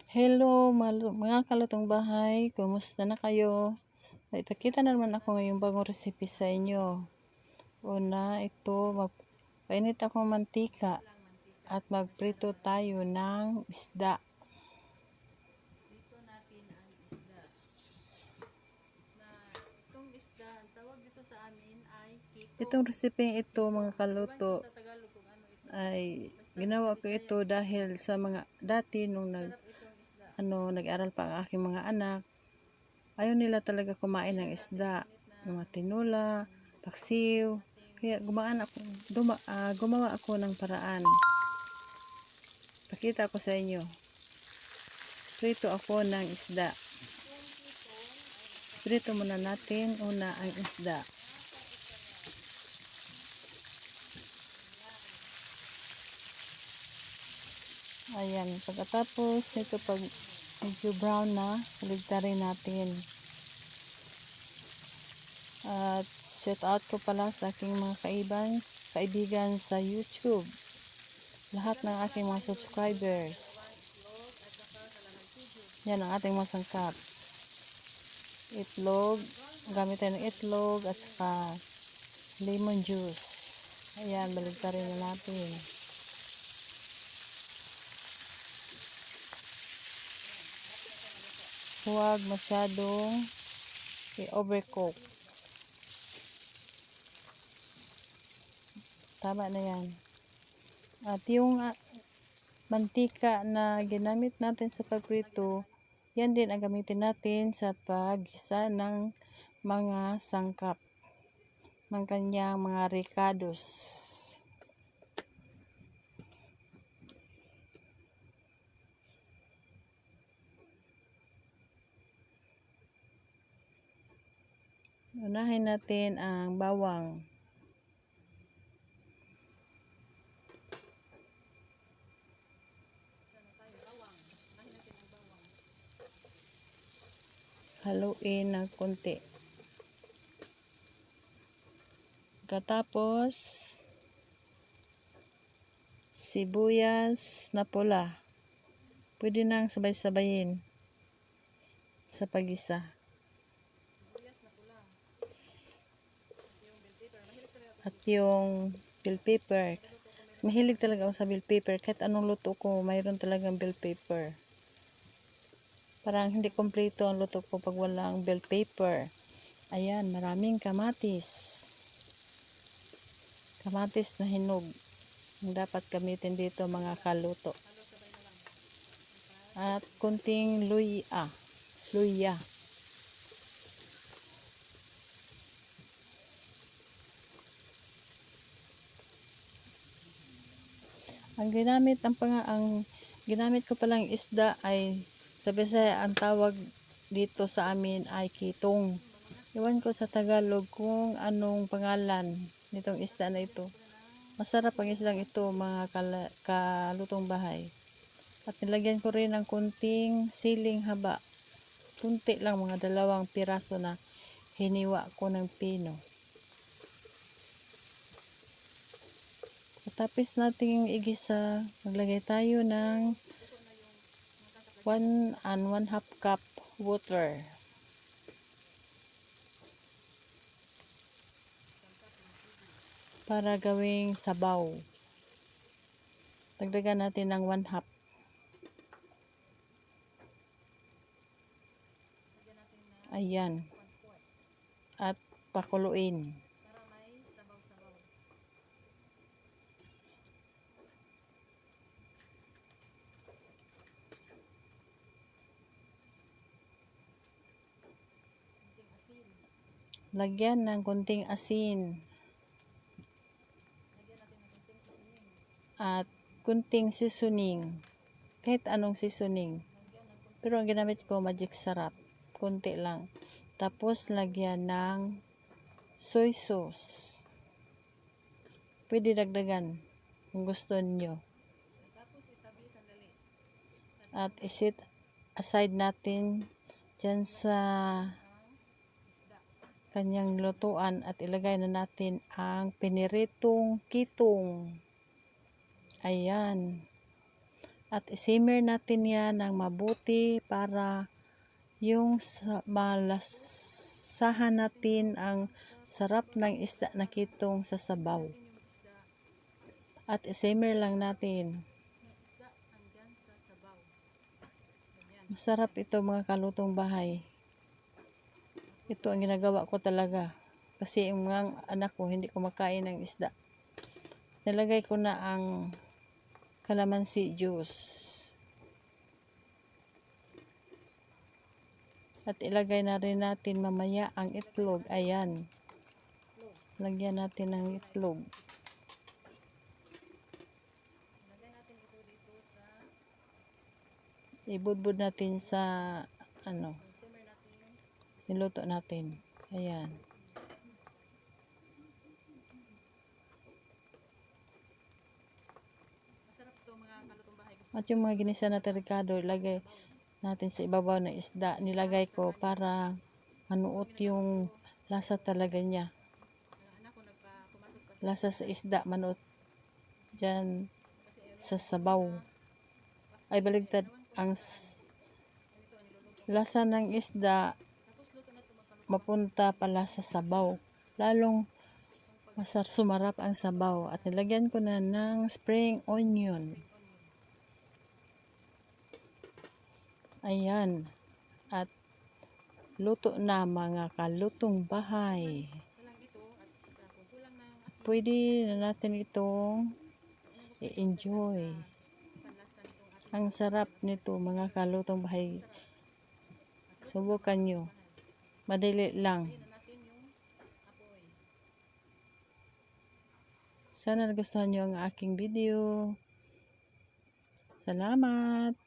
Hello mga kalutong bahay, kumusta na kayo? May ipakita na naman ako ngayong bagong recipe sa inyo. Una, ito, magpainit akong mantika at magprito tayo ng isda. Prito natin ang isda. Itong isda, ang tawag dito sa amin ay kiko. Itong recipe ito mga kaluto ay ginawa ko ito dahil sa mga dati nung nag-aral pa ang aking mga anak, ayaw nila talaga kumain ng isda, mga tinola, paksiw. Kaya gumawa ako ng paraan. Pakita ko sa inyo. Prito ako ng isda. Prito muna natin una ang isda. Ayan, pagkatapos ito pag medyo brown na, paligtarin natin. At shout out ko pala sa aking mga kaibigan sa YouTube. Lahat ng aking mga subscribers. Yan ang ating masangkap. Itlog, gamit tayo ng itlog at saka lemon juice. Ayan, baligtarin na natin. Huwag masyadong i-overcook. Tama na yan. At yung mantika na ginamit natin sa pagprito, yan din ang gamitin natin sa paggisa ng mga sangkap ng kanyang mga ricados. Unahin natin ang bawang. Haluin ng konti. Katapos sibuyas na pula. Pwede nang sabay-sabayin sa paggisa. At yung bell pepper. Mas mahilig talaga ako sa bell pepper. Kahit anong luto ko, mayroon talagang bell pepper. Parang hindi kompleto ang luto ko pag walang bell pepper. Ayan, maraming kamatis. Kamatis na hinog. Ang dapat gamitin dito mga kaluto. At kunting luya. Ang ginamit ko palang isda ay sa Bisaya ang tawag dito sa amin ay kitong. Iwan ko sa Tagalog kung anong pangalan nitong isda na ito. Masarap ang isdang ito mga kalutong bahay. At nilagyan ko rin ng kunting siling haba. Kunti lang, mga 2 piraso na hiniwa ko ng pino. Tapos natin igisa, maglagay tayo ng 1 and 1/2 cup water. Para gawing sabaw. Dagdagan natin ng 1/2. Ayan. At pakuluin. Lagyan ng konting asin. At kunting seasoning. Kahit anong seasoning. Pero ang ginamit ko magic sarap. Kunti lang. Tapos lagyan ng soy sauce. Pwede dagdagan kung gusto niyo. At iset aside natin dyan sa kanyang lutuan at ilagay na natin ang piniritong kitong. Ayan. At isimmer natin yan ng mabuti para yung malasahan natin ang sarap ng isda na kitong sa sabaw. At isimmer lang natin. Masarap ito mga kalutong bahay. Ito ang ginagawa ko talaga. Kasi yung mga anak ko hindi kumakain ng isda. Nilagay ko na ang calamansi juice. At ilagay na rin natin mamaya ang itlog. Ayan. Lagyan natin ng itlog. Ibudbud natin sa niluto natin. Ayan. At yung mga ginisa na tarikado, ilagay natin sa ibabaw ng isda. Nilagay ko para manuot yung lasa talaga niya. Lasa sa isda, manuot dyan sa sabaw. Ay baligtad, ang lasa ng isda mapunta pala sa sabaw. Lalong sumarap ang sabaw. At nilagyan ko na ng spring onion. Ayan. At luto na mga kalutong bahay. Pwede na natin itong i-enjoy. Ang sarap nito mga kalutong bahay. Subukan nyo. Madali lang. Sana nagustuhan nyo ang aking video. Salamat!